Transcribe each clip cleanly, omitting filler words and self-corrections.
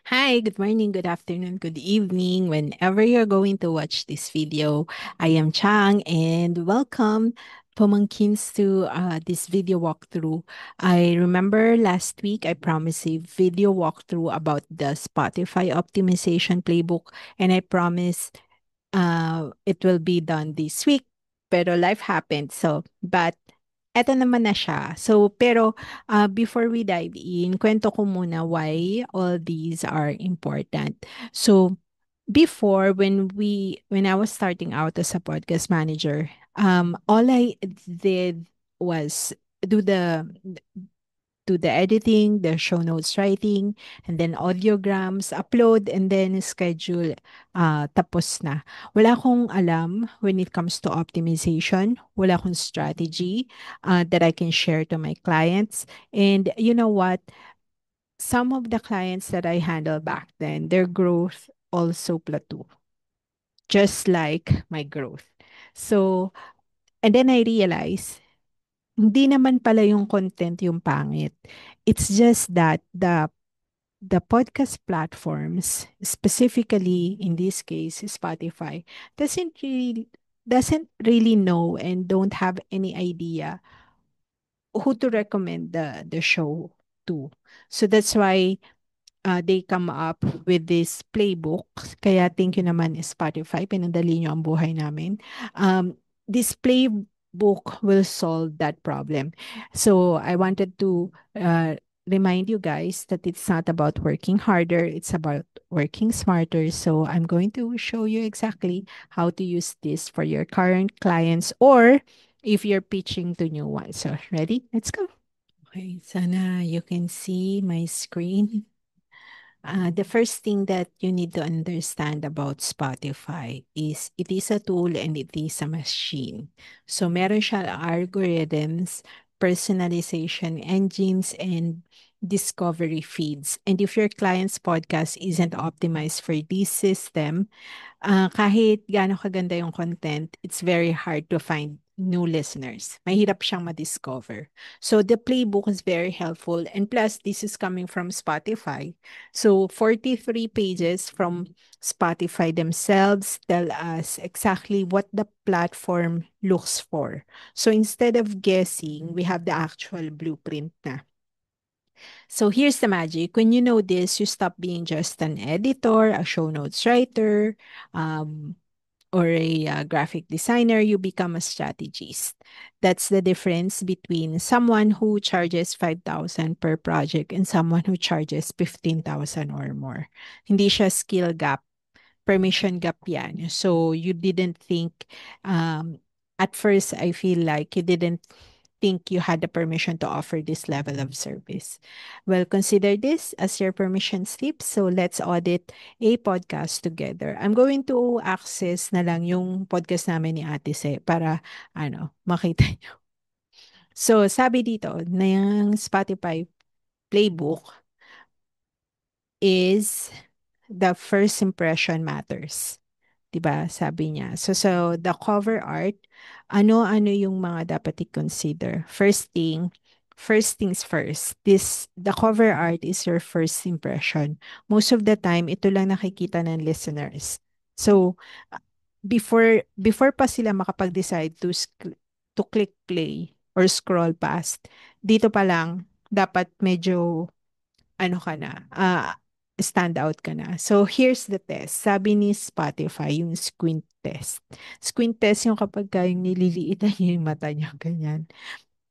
Hi, good morning, good afternoon, good evening. Whenever you're going to watch this video, I am Chang and welcome Pumangkins to this video walkthrough. I remember last week I promised a video walkthrough about the Spotify optimization playbook and I promised it will be done this week. Pero life happened. But eto naman na siya. Before we dive in, kwento ko muna why all these are important. So, before when I was starting out as a podcast manager, all I did was do the do the editing, the show notes writing, and then audiograms, upload, and then schedule. Tapos na. Wala akong alam when it comes to optimization. Wala akong strategy that I can share to my clients. And you know what? Some of the clients that I handle back then, their growth also plateau, just like my growth. So, and then I realized, hindi naman pala yung content yung pangit. It's just that the podcast platforms, specifically in this case Spotify, doesn't really know and don't have any idea who to recommend the show to. So that's why they come up with this playbook. Kaya thank you naman Spotify, pinadali nyo ang buhay namin. This playbook will solve that problem. So I wanted to remind you guys that it's not about working harder, it's about working smarter. So I'm going to show you exactly how to use this for your current clients or if you're pitching to new ones. So ready? Let's go. Okay, sana you can see my screen. The first thing that you need to understand about Spotify is it is a tool and it is a machine. So meron siya algorithms, personalization engines, and discovery feeds. And if your client's podcast isn't optimized for this system, kahit gaano kaganda yung content, it's very hard to find new listeners. Mahirap siyang ma-discover. So the playbook is very helpful. And plus, this is coming from Spotify. So 43 pages from Spotify themselves tell us exactly what the platform looks for. So instead of guessing, we have the actual blueprint na. So here's the magic. When you know this, you stop being just an editor, a show notes writer, um, or a graphic designer, you become a strategist. That's the difference between someone who charges 5,000 per project and someone who charges 15,000 or more. Hindi siya skill gap, permission gap yan. So you didn't think, um, at first, I feel like you didn't think you had the permission to offer this level of service. Well, consider this as your permission slip. So let's audit a podcast together. I'm going to access na lang yung podcast namin ni Ate Se para makita nyo. So sabi dito na yung Spotify playbook is the first impression matters. 'Di ba? Sabi niya. So the cover art, ano-ano yung mga dapat i-consider. First things first. The cover art is your first impression. Most of the time, ito lang nakikita ng listeners. So, before pa sila makapag-decide to click play or scroll past, dito pa lang dapat medyo ano ka na, stand out ka na. So, here's the test. Sabi ni Spotify, yung squint test. Squint test yung kapag yung nililiitan niya yung mata niya, ganyan.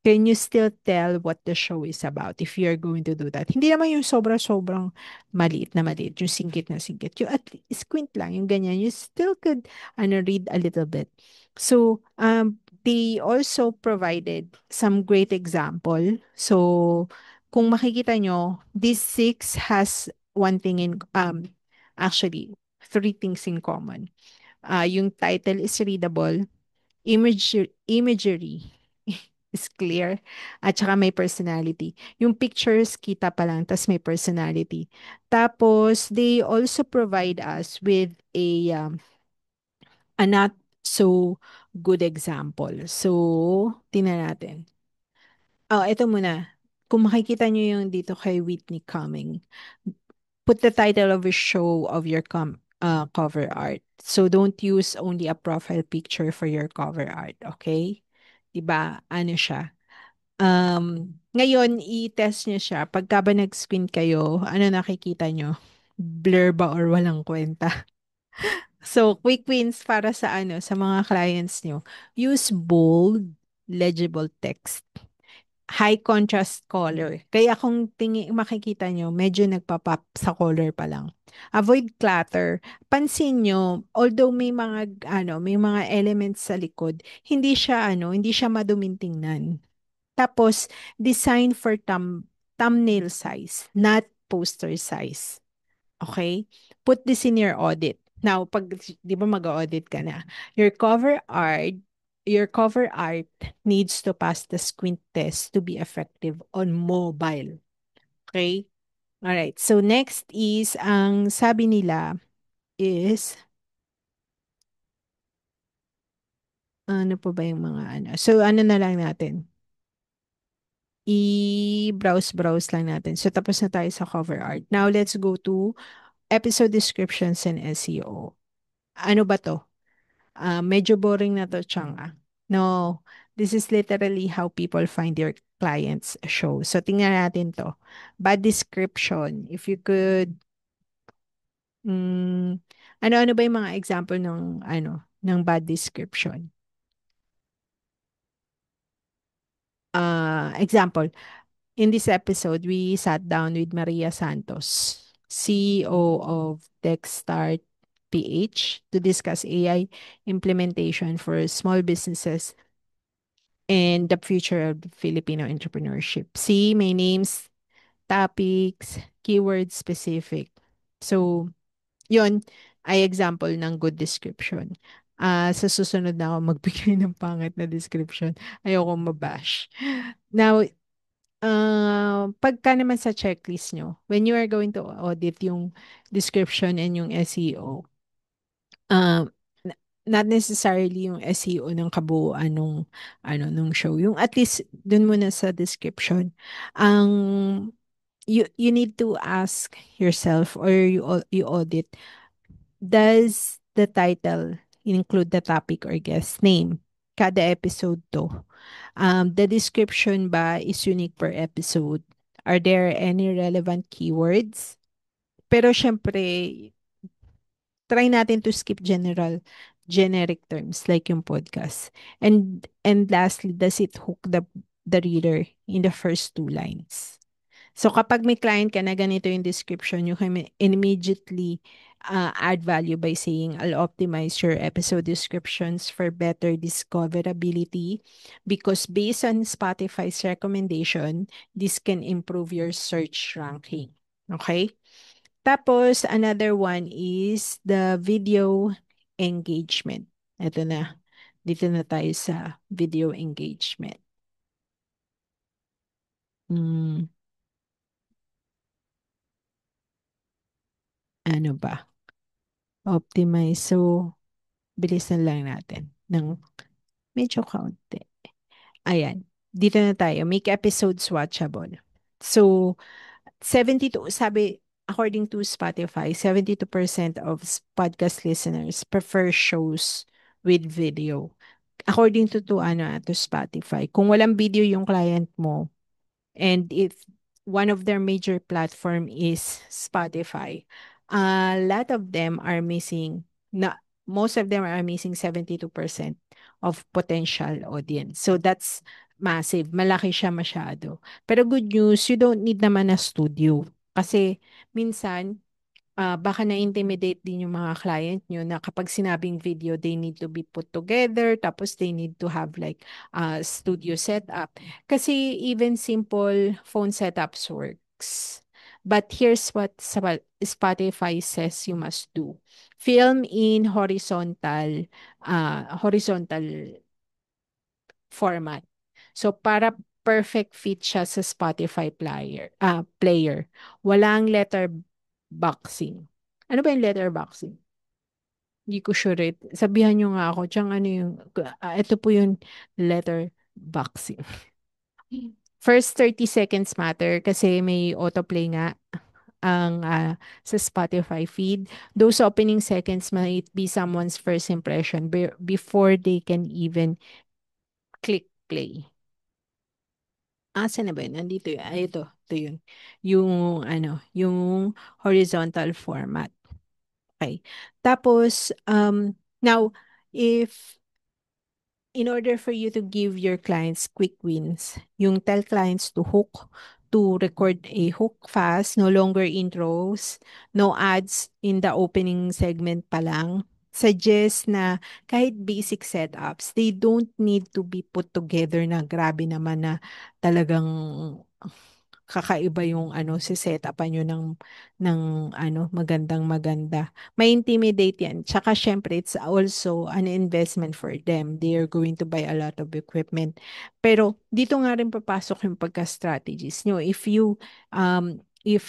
Can you still tell what the show is about if you're going to do that? Hindi naman yung sobrang maliit na maliit, yung singkit na singkit. Yung at squint lang, yung ganyan. You still could read a little bit. So, they also provided some great example. So, kung makikita nyo, this six has one thing actually, three things in common. Yung title is readable, imagery is clear, at saka may personality. Yung pictures, kita pa lang, tas may personality. Tapos, they also provide us with a not so good example. So, tingnan natin. Oh, ito muna. Kung makikita nyo yung dito kay Whitney Cumming, Put the title of a show of your cover art. So don't use only a profile picture for your cover art, okay? 'Di ba? Ano siya? Ngayon i-test niyo siya. Pagka ba nag-screen kayo, ano nakikita niyo? Blur ba or walang kwenta? So, quick wins para sa ano, sa mga clients niyo. Use bold, legible text. High contrast color. Kaya kung makikita nyo, medyo nagpa-pop sa color pa lang. Avoid clutter. Pansin nyo, although may mga ano, may mga elements sa likod, hindi siya maduming tingnan. Tapos, design for thumbnail size, not poster size. Okay? Put this in your audit. Now, pag, di ba mag-audit ka na, your cover art, your cover art needs to pass the squint test to be effective on mobile. Okay? Alright. So, next is, ang sabi nila is, ano po ba yung mga ano? So, ano na lang natin? I-browse-browse lang natin. So, tapos na tayo sa cover art. Now, let's go to episode descriptions and SEO. Ano ba to? Medyo boring na to, Chang. No, this is literally how people find your clients' show. So, tingnan natin to. Bad description. If you could, mm, ano-ano ba yung mga example ng, ng bad description? Example, in this episode, we sat down with Maria Santos, CEO of Techstart PH, to discuss AI implementation for small businesses and the future of Filipino entrepreneurship. See, may names, topics, keyword specific. So, yon ay example ng good description. Sa susunod na ako magbigay ng pangit na description. Ayoko mabash. Now, pagka naman sa checklist nyo, when you are going to audit yung description and yung SEO, um, not necessarily yung SEO ng kabuuan nung show. Yung at least dun muna sa description. Ang you need to ask yourself or you audit, does the title include the topic or guest name? Kada episode to. The description ba is unique per episode? Are there any relevant keywords? Pero syempre, try natin to skip generic terms like yung podcast. And lastly, does it hook the reader in the first two lines? So kapag may client ka na ganito yung description, you can immediately add value by saying, I'll optimize your episode descriptions for better discoverability because based on Spotify's recommendation, this can improve your search ranking. Okay? Tapos, another one is the video engagement. Ito na. Dito na tayo sa video engagement. Hmm, ano ba? Optimize. So, bilisan lang natin ng medyo kaunti. Ayan. Dito na tayo. Make episodes watchable. So, 72, sabi, according to Spotify, 72% of podcast listeners prefer shows with video. According to Spotify. Kung walang video yung client mo, and if one of their major platform is Spotify, a lot of them are missing, na, most of them are missing 72% of potential audience. So that's massive. Malaki siya masyado. Pero good news, you don't need naman a studio. Kasi minsan, baka na-intimidate din yung mga client nyo na kapag sinabing video, they need to be put together, tapos they need to have like studio setup. Kasi even simple phone setups works. But here's what Spotify says you must do. Film in horizontal format. So para perfect fit siya sa Spotify player. Walang letter boxing. Ano ba yung letter boxing? Hindi ko sure. Sabihan nyo nga ako. Diyang ano yung, ito po yung letter boxing. First 30 seconds matter kasi may autoplay nga. sa Spotify feed, those opening seconds might be someone's first impression before they can even click play. Saan na ba yun? Nandito yun. Ay, ito yun. Yung horizontal format. Okay. Tapos, now, if in order for you to give your clients quick wins, yung tell clients to record a hook fast, no longer intros, no ads in the opening segment pa lang. Suggest na kahit basic setups, they don't need to be put together na grabe naman na talagang kakaiba yung si setupan nyo ng magandang maganda. May intimidate yan. Tsaka syempre, it's also an investment for them. They are going to buy a lot of equipment. Pero dito nga rin papasok yung pagka-strategies nyo. If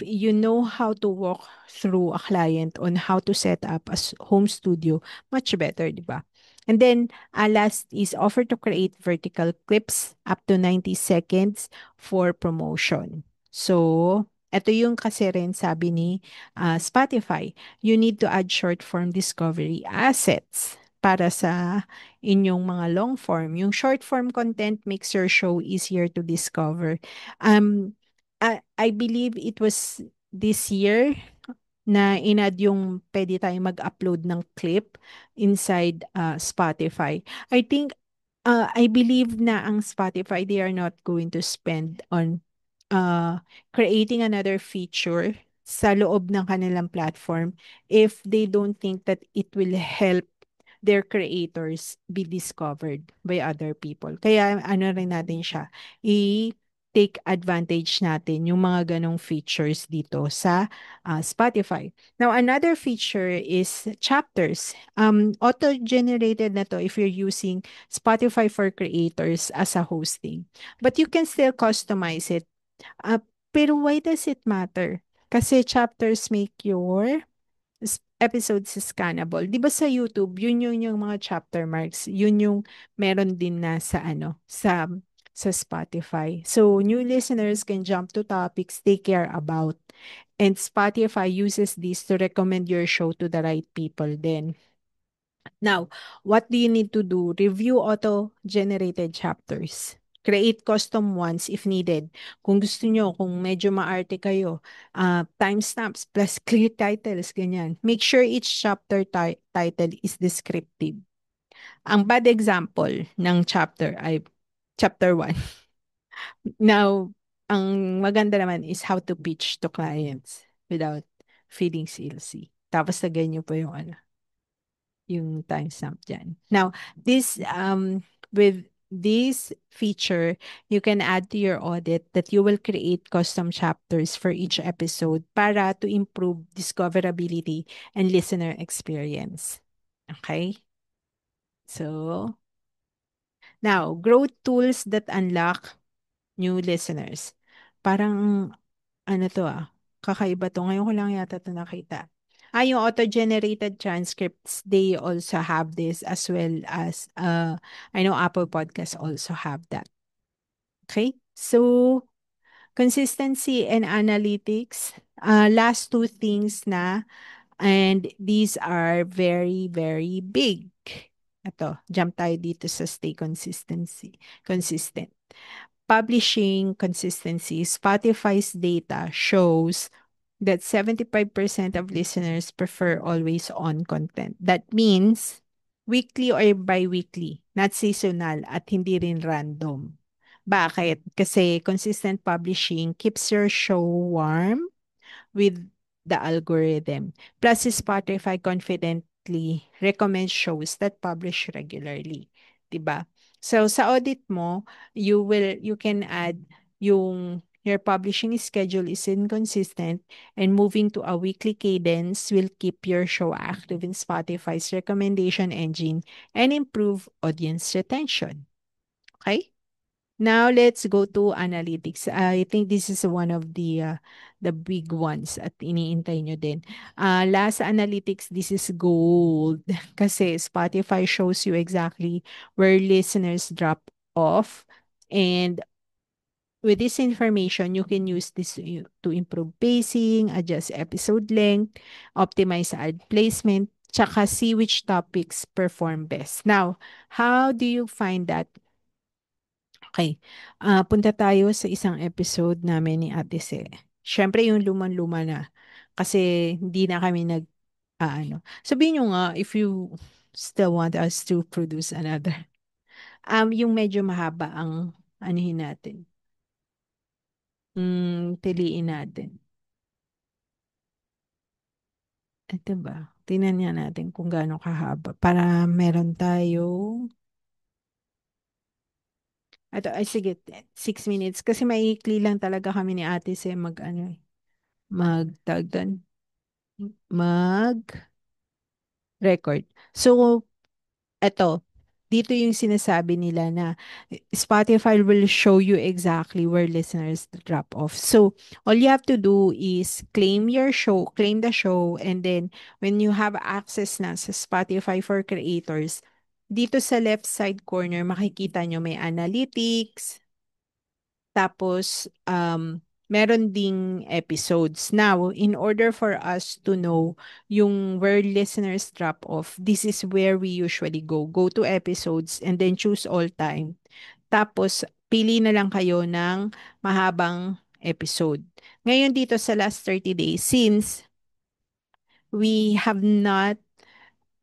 you know how to walk through a client on how to set up a home studio, much better, di ba? And then, last is offer to create vertical clips up to 90 seconds for promotion. So, ito yung kasi rin sabi ni Spotify, you need to add short form discovery assets para sa inyong mga long form. Yung short form content makes your show easier to discover. I believe it was this year na inad yung pwede tayong mag-upload ng clip inside Spotify. I think I believe na ang Spotify, they are not going to spend on creating another feature sa loob ng kanilang platform if they don't think that it will help their creators be discovered by other people. Kaya ano rin natin siya, i-take advantage natin yung mga ganong features dito sa Spotify. Now, another feature is chapters. Auto-generated na to if you're using Spotify for Creators as a hosting. But you can still customize it. Uh, pero why does it matter? Kasi chapters make your episodes scannable. 'Di ba sa YouTube, yun yung mga chapter marks, yun yung meron din na sa sa Spotify. So new listeners can jump to topics they care about. And Spotify uses this to recommend your show to the right people then. Now, what do you need to do? Review auto-generated chapters. Create custom ones if needed. Kung gusto nyo, kung medyo maarte kayo, timestamps plus clear titles, ganyan. Make sure each chapter title is descriptive. Ang bad example ng chapter ay chapter 1. Now, ang maganda naman is how to pitch to clients without feeling salesy. Tapos lagay nyo pa yung timestamp dyan. Now, with this feature, you can add to your audit that you will create custom chapters for each episode para to improve discoverability and listener experience. Okay? So, now, growth tools that unlock new listeners. Parang, kakaiba to. Ngayon ko lang yata ito nakita. Yung auto-generated transcripts, they also have this as well as, I know Apple Podcasts also have that. Okay? So, consistency and analytics. Last two things na, and these are very, very big. Ito, jump tayo dito sa stay consistent. Publishing consistency. Spotify's data shows that 75% of listeners prefer always on content. That means weekly or bi-weekly, not seasonal at hindi rin random. Bakit? Kasi consistent publishing keeps your show warm with the algorithm. Plus, Spotify confidently recommends shows that publish regularly. 'Di ba? So, sa audit mo, you can add your publishing schedule is inconsistent and moving to a weekly cadence will keep your show active in Spotify's recommendation engine and improve audience retention. Okay? Now let's go to analytics. I think this is one of the big ones at iniintay nyo din. Last analytics, this is gold. Kasi Spotify shows you exactly where listeners drop off and with this information, you can use this to improve pacing, adjust episode length, optimize ad placement, tsaka see which topics perform best. Now, how do you find that? Okay. Punta tayo sa isang episode namin ni Ate Se. Siyempre, yung lumang-luma na. Kasi hindi na kami ano. Sabihin nyo nga, if you still want us to produce another. Yung medyo mahaba ang anihin natin. Piliin natin. Ito ba? Tingnan nga natin kung gaano kahaba. Para meron tayo. Ito, ay sige, 6 minutes. Kasi maikli lang talaga kami ni Ate Se ano, tawag doon, mag-record. So, eto, dito yung sinasabi nila na Spotify will show you exactly where listeners drop off. So, all you have to do is claim the show, and then when you have access na sa Spotify for creators, dito sa left side corner, makikita nyo may analytics, tapos, meron ding episodes. Now, in order for us to know yung where listeners drop off, this is where we usually go. Go to episodes and then choose all time. Tapos, pili na lang kayo ng mahabang episode. Ngayon dito sa last 30 days, since we have not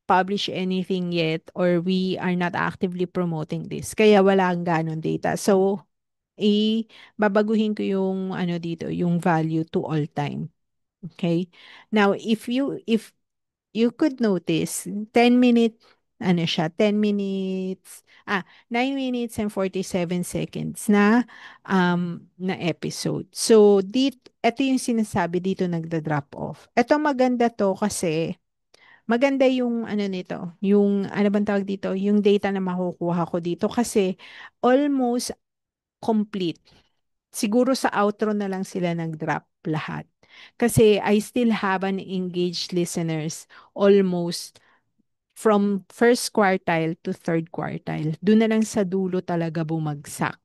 published anything yet or we are not actively promoting this, kaya wala ang ganon data. So, babaguhin ko yung ano dito, yung value to all time. Okay? Now, if you could notice, 10 minute ano siya, 9 minutes and 47 seconds na episode. So, ito yung sinasabi dito nagda-drop off. Ito maganda to kasi maganda yung ano nito, yung ano bang tawag dito, yung data na makukuha ko dito kasi almost complete. Siguro sa outro na lang sila nag-drop lahat. Kasi I still have an engaged listeners almost from first quartile to third quartile. Doon na lang sa dulo talaga bumagsak.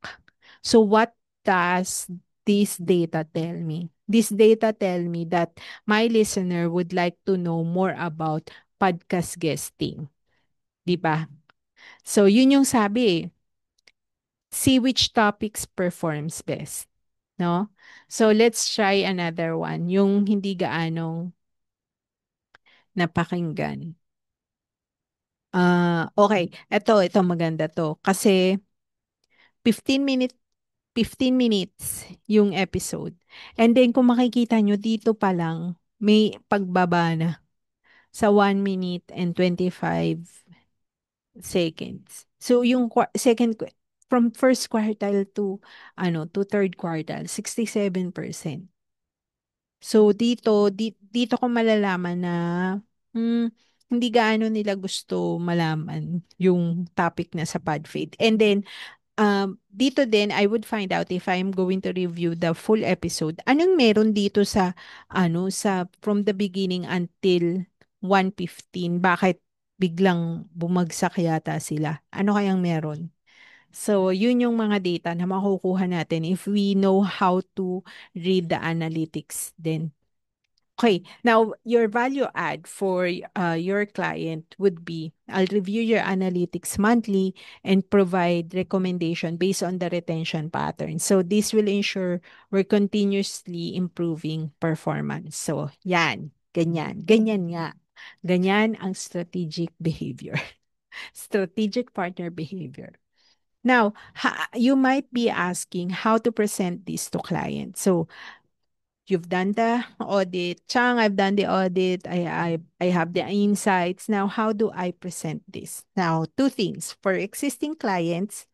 So what does this data tell me? This data tell me that my listener would like to know more about podcast guesting. Di ba? So yun yung sabi, see which topics performs best. No? So let's try another one, yung hindi gaanong napakinggan. Okay, ito maganda to kasi 15 minute 15 minutes yung episode. And then kung makikita nyo dito pa lang may pagbaba na sa 1 minute and 25 seconds. So yung from first quartile to third quartile, 67%. So dito ko malalaman na hmm, hindi gaano nila gusto malaman yung topic na sa PodFeed. And then dito din I would find out if I'm going to review the full episode. Anong meron dito sa from the beginning until 1:15? Bakit biglang bumagsak yata sila? Ano kayang meron? So, yun yung mga data na makukuha natin if we know how to read the analytics then. Okay, now your value add for your client would be I'll review your analytics monthly and provide recommendation based on the retention pattern. So this will ensure we're continuously improving performance. So yan, ganyan nga. Ganyan ang strategic behavior. Strategic partner behavior. Now, you might be asking how to present this to clients. So you've done the audit. Chang, I've done the audit. I have the insights. Now, how do I present this? Now, two things. For existing clients,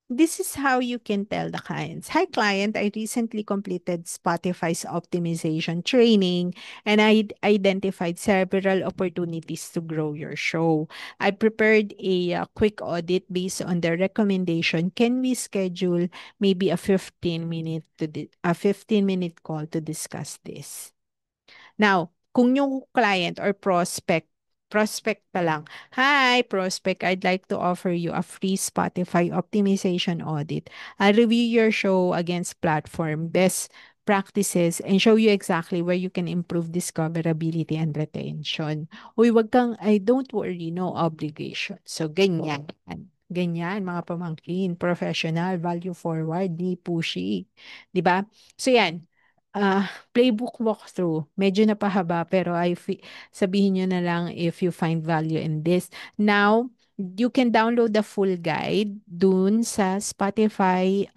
this is how you can tell the clients. Hi, client. I recently completed Spotify's optimization training and I identified several opportunities to grow your show. I prepared a quick audit based on the recommendation. Can we schedule maybe a 15-minute call to discuss this? Now, kung yung client or prospect Prospect pa lang. Hi, prospect. I'd like to offer you a free Spotify optimization audit. I'll review your show against platform best practices and show you exactly where you can improve discoverability and retention. Uy, wag kang, I don't worry, no obligation. So, ganyan. Ganyan, mga pamangkin, professional, value forward, di pushy. 'Di ba? So, yan. Playbook walkthrough. Medyo napahaba, pero sabihin nyo na lang if you find value in this. Now, you can download the full guide dun sa Spotify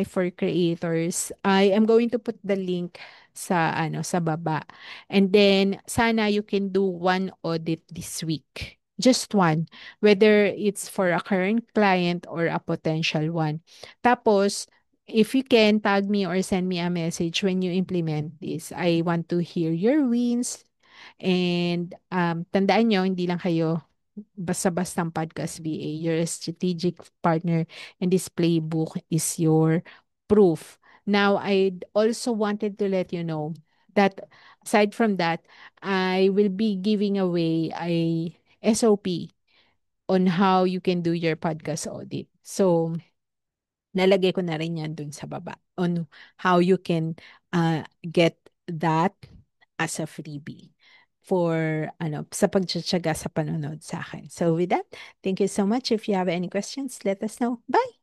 for creators. I am going to put the link sa baba. And then sana you can do one audit this week. Just one, whether it's for a current client or a potential one. Tapos, if you can tag me or send me a message when you implement this. I want to hear your wins. And tandaan nyo, hindi lang kayo basta-bastang podcast VA. You're a strategic partner and this playbook is your proof. Now, I also wanted to let you know that aside from that, I will be giving away a SOP on how you can do your podcast audit. So, lalagay ko na rin yan dun sa baba on how you can get that as a freebie for sa pagtsatsaga sa panonood sa akin. So with that, thank you so much. If you have any questions, let us know. Bye!